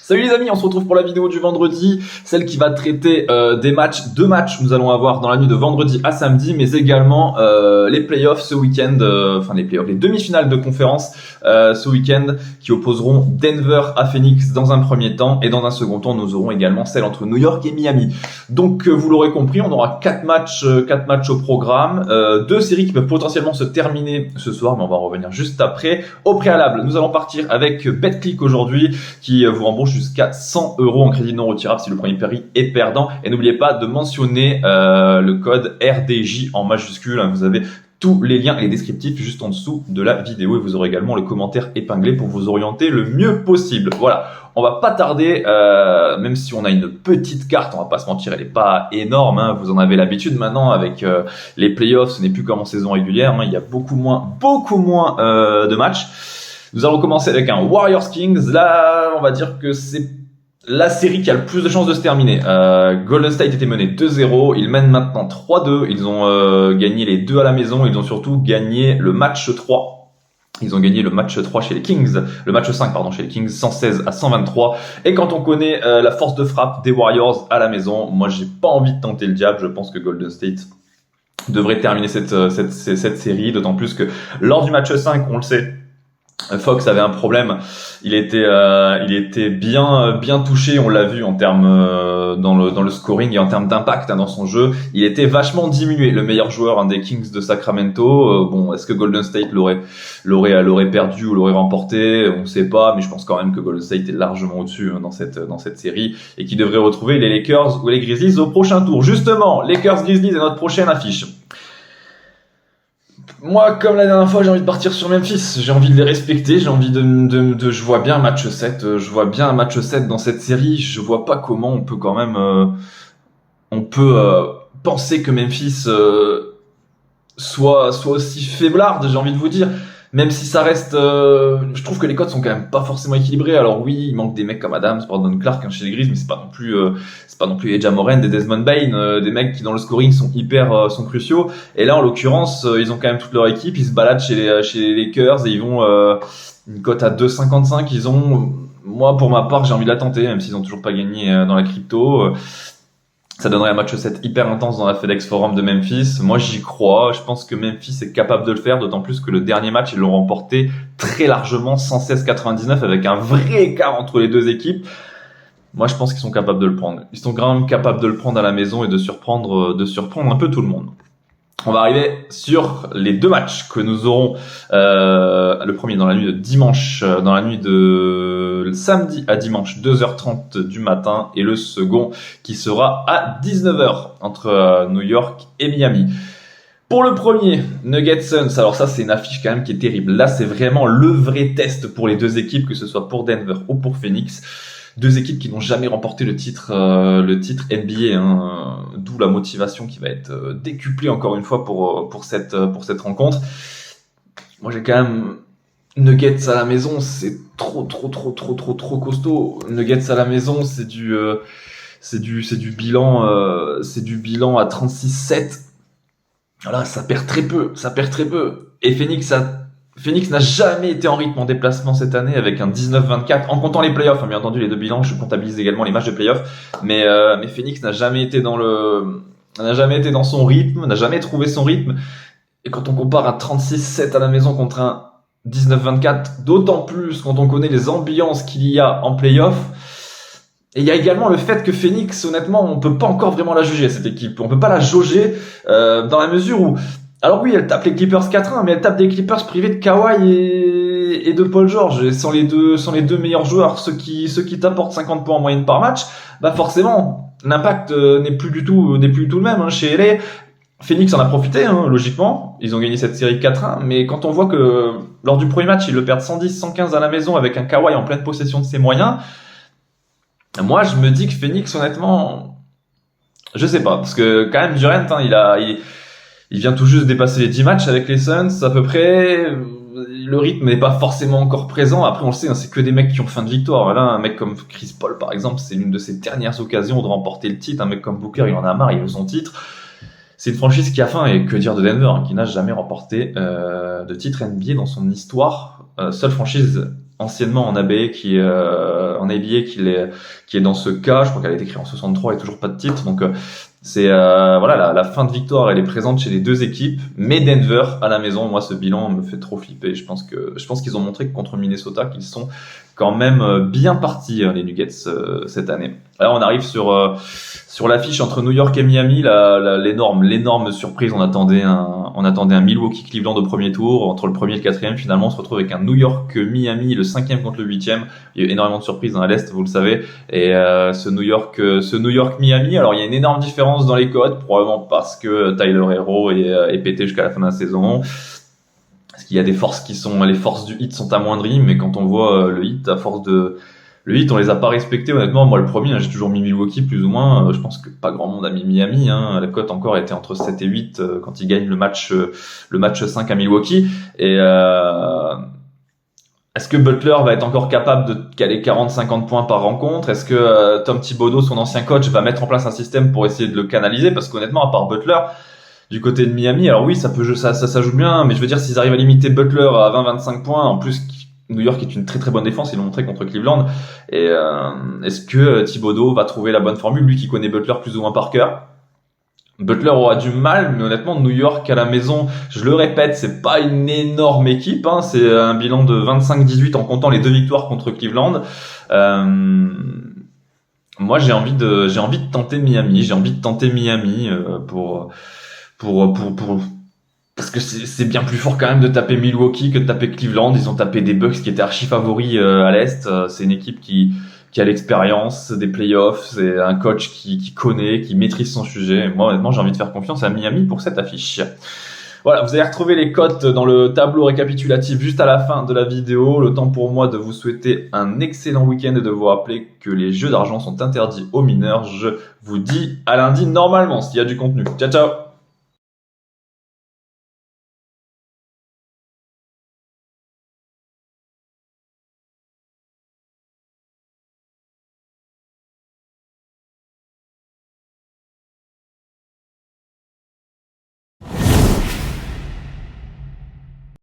Salut les amis, on se retrouve pour la vidéo du vendredi, celle qui va traiter des matchs, deux matchs nous allons avoir dans la nuit de vendredi à samedi, mais également les playoffs ce week-end, les demi-finales de conférence ce week-end qui opposeront Denver à Phoenix dans un premier temps, et dans un second temps nous aurons également celle entre New York et Miami. Donc vous l'aurez compris, on aura 4 matchs au programme, deux séries qui peuvent potentiellement se terminer ce soir, mais on va en revenir juste après. Au préalable, nous allons partir avec BetClick aujourd'hui, qui vous rembourse jusqu'à 100 € en crédit non retirable si le premier pari est perdant. Et n'oubliez pas de mentionner le code RDJ en majuscule. Vous avez tous les liens et les descriptifs juste en dessous de la vidéo, et vous aurez également le commentaire épinglé pour vous orienter le mieux possible. Voilà, on va pas tarder, même si on a une petite carte, on va pas se mentir, elle est pas énorme, vous en avez l'habitude maintenant avec les playoffs, ce n'est plus comme en saison régulière, il y a beaucoup moins de matchs. Nous allons commencer avec un Warriors Kings. Là, on va dire que c'est la série qui a le plus de chances de se terminer. Golden State était mené 2-0, ils mènent maintenant 3-2, ils ont gagné les deux à la maison, ils ont surtout gagné le match 3. Ils ont gagné le match 3 chez les Kings, le match 5 chez les Kings, 116-123. Et quand on connaît la force de frappe des Warriors à la maison, moi j'ai pas envie de tenter le diable, je pense que Golden State devrait terminer cette série, d'autant plus que lors du match 5, on le sait, Fox avait un problème, il était bien touché, on l'a vu en termes dans le scoring et en termes d'impact dans son jeu, il était vachement diminué, le meilleur joueur des Kings de Sacramento. Est-ce que Golden State l'aurait perdu ou l'aurait remporté, on sait pas, mais je pense quand même que Golden State est largement au-dessus dans cette série et qui devrait retrouver les Lakers ou les Grizzlies au prochain tour. Justement, Lakers Grizzlies est notre prochaine affiche. Moi, comme la dernière fois, j'ai envie de partir sur Memphis. J'ai envie de les respecter. J'ai envie je vois bien un match 7. Je vois bien un match 7 dans cette série. Je vois pas comment on peut quand même, penser que Memphis, soit aussi faiblarde, j'ai envie de vous dire. Même si ça reste, je trouve que les cotes sont quand même pas forcément équilibrées. Alors oui, il manque des mecs comme Adams, Brandon Clark chez les Grizzlies, mais c'est pas non plus Eja Moran, des Desmond Bane, des mecs qui dans le scoring sont cruciaux. Et là, en l'occurrence, ils ont quand même toute leur équipe. Ils se baladent chez les Lakers et ils vont une cote à 2,55. Moi pour ma part, j'ai envie de la tenter, même s'ils ont toujours pas gagné dans la crypto. Ça donnerait un match 7 hyper intense dans la FedEx Forum de Memphis. Moi, j'y crois. Je pense que Memphis est capable de le faire, d'autant plus que le dernier match, ils l'ont remporté très largement, 116-99, avec un vrai écart entre les deux équipes. Moi, je pense qu'ils sont capables de le prendre. Ils sont quand même capables de le prendre à la maison et de surprendre un peu tout le monde. On va arriver sur les deux matchs que nous aurons. Le premier dans la nuit de dimanche, dans la nuit de samedi à dimanche, 2h30 du matin, et le second qui sera à 19h entre New York et Miami. Pour le premier, Nuggets Suns, alors ça c'est une affiche quand même qui est terrible. Là c'est vraiment le vrai test pour les deux équipes, que ce soit pour Denver ou pour Phoenix. Deux équipes qui n'ont jamais remporté le titre NBA, d'où la motivation qui va être décuplée encore une fois pour cette rencontre. Moi j'ai quand même Nuggets à la maison, c'est trop costaud. Nuggets à la maison, c'est du bilan à 36-7. Voilà, ça perd très peu. Et Phoenix n'a jamais été en rythme en déplacement cette année avec un 19-24, en comptant les playoffs, bien entendu les deux bilans, je comptabilise également les matchs de playoffs, mais Phoenix n'a jamais été dans son rythme, n'a jamais trouvé son rythme, et quand on compare un 36-7 à la maison contre un 19-24, d'autant plus quand on connaît les ambiances qu'il y a en playoffs. Et il y a également le fait que Phoenix, honnêtement, on peut pas encore vraiment la juger, cette équipe, on peut pas la jauger dans la mesure où, alors oui, elle tape les Clippers 4-1, mais elle tape des Clippers privés de Kawhi et de Paul George. Et sans les deux meilleurs joueurs, ceux qui t'apportent 50 points en moyenne par match, forcément, l'impact n'est plus du tout le même chez LA. Phoenix en a profité, logiquement. Ils ont gagné cette série 4-1, mais quand on voit que lors du premier match, ils le perdent 110-115 à la maison avec un Kawhi en pleine possession de ses moyens, moi, je me dis que Phoenix, honnêtement, je sais pas, parce que quand même Durant, il vient tout juste de dépasser les 10 matchs avec les Suns, à peu près. Le rythme n'est pas forcément encore présent. Après, on le sait, c'est que des mecs qui ont faim de victoire. Voilà, un mec comme Chris Paul, par exemple, c'est l'une de ses dernières occasions de remporter le titre. Un mec comme Booker, il en a marre, il veut son titre. C'est une franchise qui a faim, et que dire de Denver, qui n'a jamais remporté de titre NBA dans son histoire. Seule franchise anciennement en ABA en ABA qui est dans ce cas. Je crois qu'elle a été créée en 63 et toujours pas de titre. Donc c'est voilà, la fin de victoire, elle est présente chez les deux équipes, mais Denver à la maison, moi ce bilan me fait trop flipper. Je pense qu'ils ont montré que contre Minnesota qu'ils sont quand même bien partis, les Nuggets, cette année. Alors on arrive sur l'affiche entre New York et Miami, l'énorme surprise. On attendait un Milwaukee-Cleveland au premier tour. Entre le premier et le quatrième, finalement, on se retrouve avec un New York-Miami, le 5e contre le 8e. Il y a eu énormément de surprises dans l'Est, vous le savez. Et ce New York-Miami, alors il y a une énorme différence dans les codes, probablement parce que Tyler Hero est pété jusqu'à la fin de la saison. Parce qu'il y a des forces les forces du Heat sont amoindries, mais quand on voit le Heat, le Heat, on les a pas respectés, honnêtement. Moi, le premier, j'ai toujours mis Milwaukee, plus ou moins. Je pense que pas grand monde a mis Miami, hein. La cote encore était entre 7 et 8 quand ils gagnent le match 5 à Milwaukee. Et est-ce que Butler va être encore capable de caler 40-50 points par rencontre? Est-ce que Tom Thibodeau, son ancien coach, va mettre en place un système pour essayer de le canaliser? Parce qu'honnêtement, à part Butler, du côté de Miami, alors oui, ça joue bien, mais je veux dire, s'ils arrivent à limiter Butler à 20-25 points, en plus, New York est une très très bonne défense, ils l'ont montré contre Cleveland. Et est-ce que Thibodeau va trouver la bonne formule, lui qui connaît Butler plus ou moins par cœur? Butler aura du mal, mais honnêtement, New York à la maison, je le répète, c'est pas une énorme équipe, hein. C'est un bilan de 25-18 en comptant les 2 victoires contre Cleveland. Moi, j'ai envie de tenter Miami, parce que c'est bien plus fort quand même de taper Milwaukee que de taper Cleveland. Ils ont tapé des Bucks qui étaient archi favoris à l'Est. C'est une équipe qui a l'expérience des playoffs. C'est un coach qui connaît, qui maîtrise son sujet. Moi, honnêtement, j'ai envie de faire confiance à Miami pour cette affiche. Voilà, vous allez retrouver les cotes dans le tableau récapitulatif juste à la fin de la vidéo. Le temps pour moi de vous souhaiter un excellent week-end et de vous rappeler que les jeux d'argent sont interdits aux mineurs. Je vous dis à lundi normalement s'il y a du contenu. Ciao, ciao!